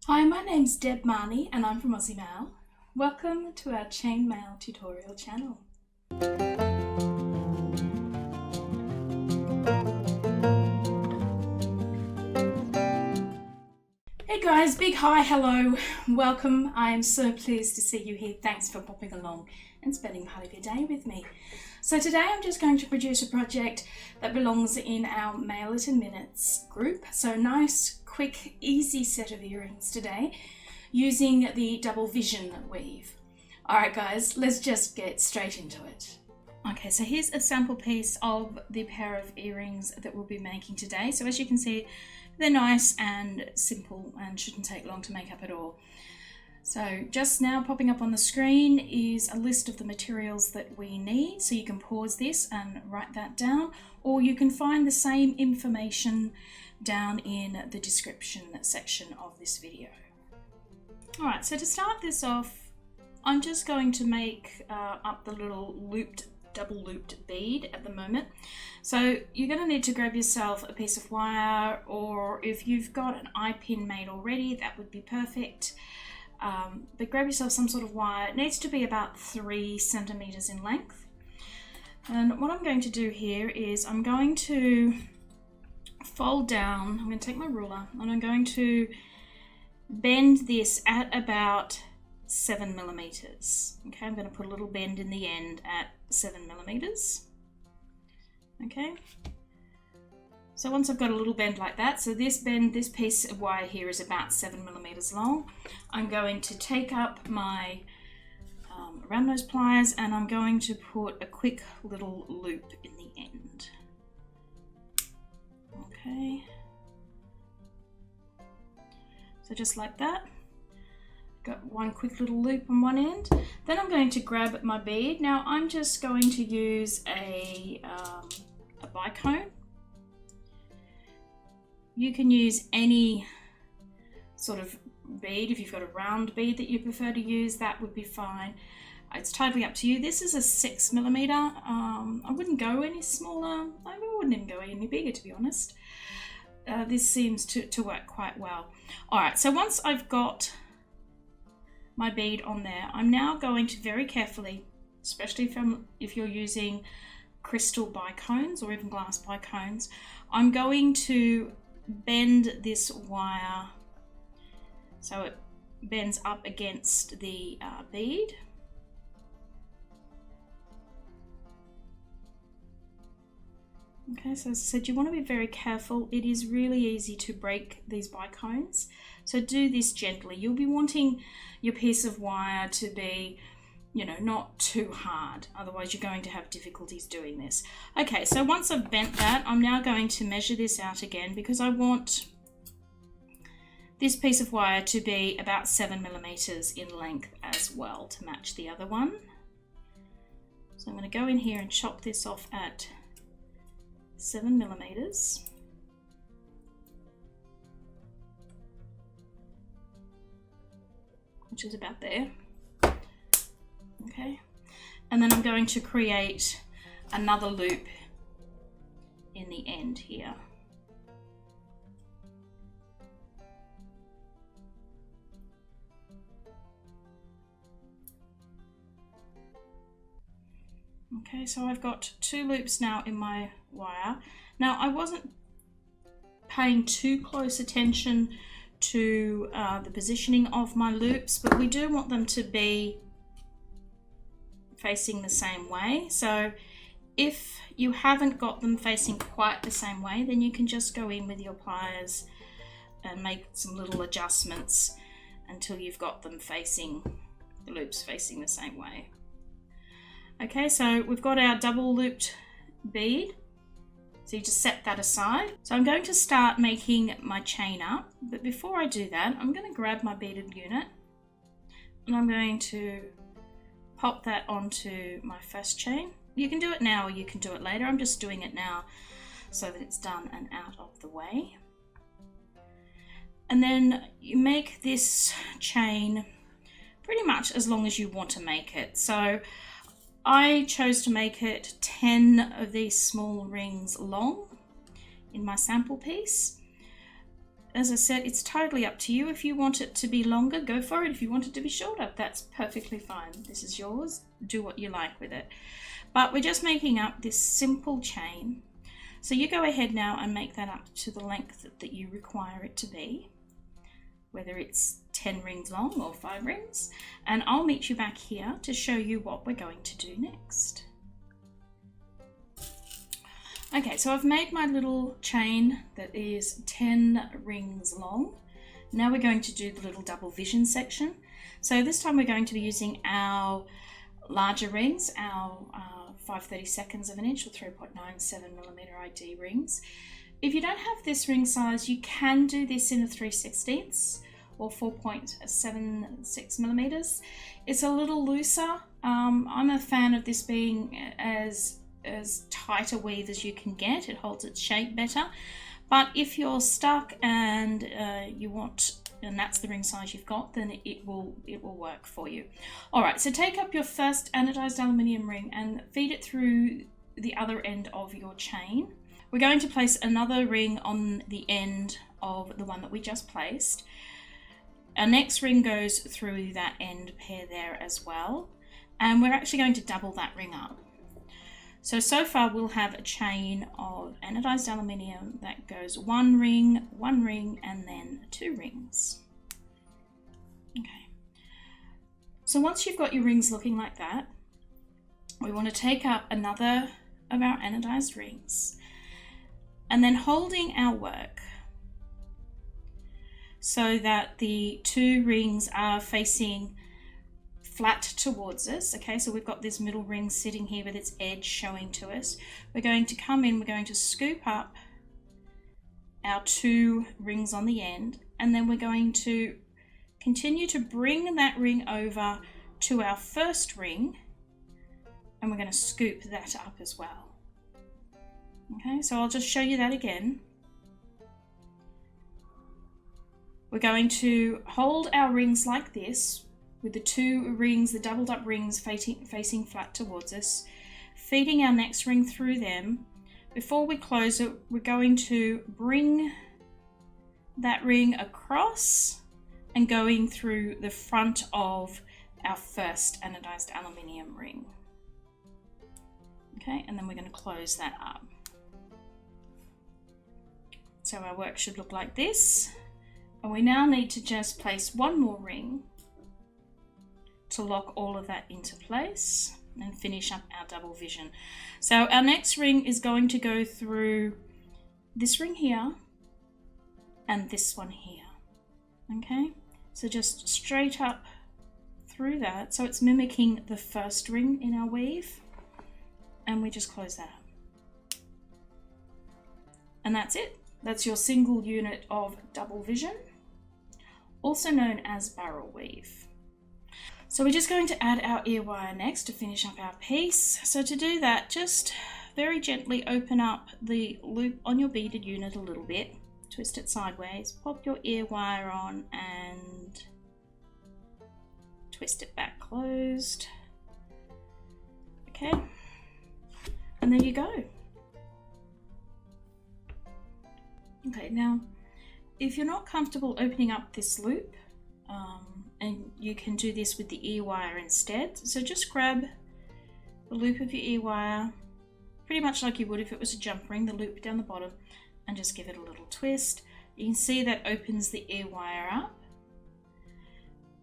Hi, my name's Deb Marnie and I'm from Aussie Maille. Welcome to our chainmail tutorial channel. Hey guys, big hi, hello, welcome. I am so pleased to see you here. Thanks for popping along and spending part of your day with me. So today I'm just going to produce a project that belongs in our Mail It in Minutes group. So nice, quick, easy set of earrings today using the double vision weave. Alright guys, let's just get straight into it. Okay, so here's a sample piece of the pair of earrings that we'll be making today. So as you can see, they're nice and simple and shouldn't take long to make up at all. So just now popping up on the screen is a list of the materials that we need. So you can pause this and write that down, or you can find the same information down in the description section of this video. All right, so to start this off, I'm just going to make up the little double looped bead at the moment. So you're going to need to grab yourself a piece of wire, or if you've got an eye pin made already, that would be perfect. But grab yourself some sort of wire. It needs to be about 3 centimeters in length. And what I'm going to do here is I'm going to fold down, I'm going to take my ruler and I'm going to bend this at about 7 millimeters. Okay, I'm going to put a little bend in the end at 7 millimeters. Okay, so once I've got a little bend like that, so this piece of wire here is about 7 millimeters long. I'm going to take up my round nose pliers and I'm going to put a quick little loop in the end. Okay, so just like that. Got one quick little loop on one end. Then I'm going to grab my bead. Now I'm just going to use a bicone. You can use any sort of bead. If you've got a round bead that you prefer to use, that would be fine. It's totally up to you. This is a 6 millimeter. I wouldn't go any smaller. I wouldn't even go any bigger, to be honest. This seems to work quite well. All right, so once I've got my bead on there, I'm now going to very carefully, especially if you're using crystal bicones or even glass bicones, I'm going to bend this wire so it bends up against the bead. Okay, so as I said, you want to be very careful. It is really easy to break these bicones, so do this gently. You'll be wanting your piece of wire to be, you know, not too hard, otherwise you're going to have difficulties doing this. Okay, so once I've bent that, I'm now going to measure this out again because I want this piece of wire to be about 7 millimeters in length as well to match the other one. So I'm going to go in here and chop this off at 7 millimeters. Which is about there. Okay, and then I'm going to create another loop in the end here. Okay, so I've got 2 loops now in my wire. Now I wasn't paying too close attention to the positioning of my loops, but we do want them to be facing the same way. So if you haven't got them facing quite the same way, then you can just go in with your pliers and make some little adjustments until you've got them facing, the loops facing the same way. Okay, so we've got our double looped bead. So you just set that aside. So I'm going to start making my chain up, but before I do that, I'm going to grab my beaded unit and I'm going to pop that onto my first chain. You can do it now or you can do it later. I'm just doing it now so that it's done and out of the way. And then you make this chain pretty much as long as you want to make it. So I chose to make it 10 of these small rings long in my sample piece. as I said, it's totally up to you. If you want it to be longer, go for it. If you want it to be shorter, that's perfectly fine. This is yours. Do what you like with it. But we're just making up this simple chain. So you go ahead now and make that up to the length that you require it to be, whether it's 10 rings long or 5 rings. And I'll meet you back here to show you what we're going to do next. Okay, so I've made my little chain that is 10 rings long. Now we're going to do the little double vision section. So this time we're going to be using our larger rings, our 5/32 of an inch or 3.97mm ID rings. If you don't have this ring size, you can do this in a 3/16 or 4.76mm. It's a little looser. I'm a fan of this being as tight a weave as you can get. It holds its shape better. But if you're stuck and you want, and that's the ring size you've got, then it will work for you. All right, so take up your first anodized aluminium ring and feed it through the other end of your chain. We're going to place another ring on the end of the one that we just placed. Our next ring goes through that end pair there as well, and we're actually going to double that ring up. So far we'll have a chain of anodized aluminium that goes one ring, and then 2 rings. Okay. So once you've got your rings looking like that, we want to take up another of our anodized rings and then holding our work so that the 2 rings are facing flat towards us. Okay, so we've got this middle ring sitting here with its edge showing to us. We're going to come in, we're going to scoop up our 2 rings on the end, and then we're going to continue to bring that ring over to our first ring, and we're going to scoop that up as well. Okay, so I'll just show you that again. We're going to hold our rings like this, with the 2 rings, the doubled up rings facing flat towards us, feeding our next ring through them. Before we close it, we're going to bring that ring across and going through the front of our first anodized aluminium ring. Okay, and then we're going to close that up. So our work should look like this. And we now need to just place one more ring to lock all of that into place and finish up our double vision. So our next ring is going to go through this ring here and this one here. Okay, so just straight up through that, so it's mimicking the first ring in our weave, and we just close that up. And that's it. That's your single unit of double vision, also known as barrel weave. So we're just going to add our ear wire next to finish up our piece. So to do that, just very gently open up the loop on your beaded unit a little bit, twist it sideways, pop your ear wire on and twist it back closed. Okay, and there you go. Okay, now if you're not comfortable opening up this loop, and you can do this with the ear wire instead, so just grab the loop of your ear wire, pretty much like you would if it was a jump ring, the loop down the bottom, and just give it a little twist. You can see that opens the ear wire up,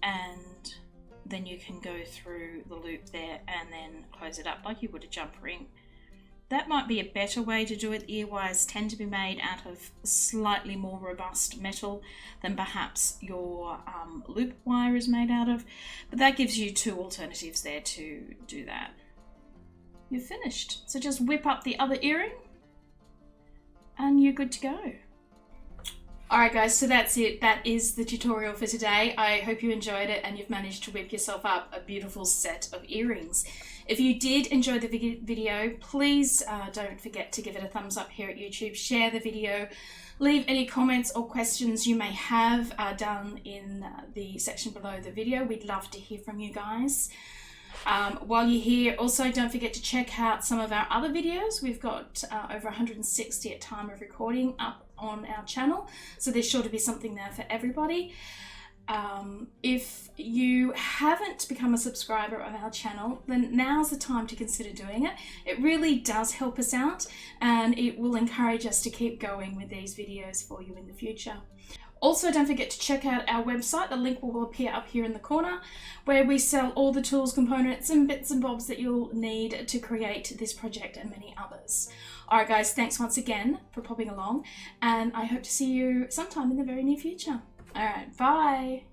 and then you can go through the loop there and then close it up like you would a jump ring. That might be a better way to do it. Ear wires tend to be made out of slightly more robust metal than perhaps your loop wire is made out of, but that gives you 2 alternatives there to do that. You're finished. So just whip up the other earring and you're good to go. Alright guys, so that's it. That is the tutorial for today. I hope you enjoyed it and you've managed to whip yourself up a beautiful set of earrings. If you did enjoy the video, please don't forget to give it a thumbs up here at YouTube, share the video, leave any comments or questions you may have down in the section below the video. We'd love to hear from you guys. While you're here, also don't forget to check out some of our other videos. We've got over 160 at time of recording up on our channel, so there's sure to be something there for everybody. If you haven't become a subscriber of our channel, then now's the time to consider doing it. It really does help us out, and it will encourage us to keep going with these videos for you in the future. Also, don't forget to check out our website. The link will appear up here in the corner, where we sell all the tools, components and bits and bobs that you'll need to create this project and many others. Alright guys, thanks once again for popping along, and I hope to see you sometime in the very near future. Alright, bye!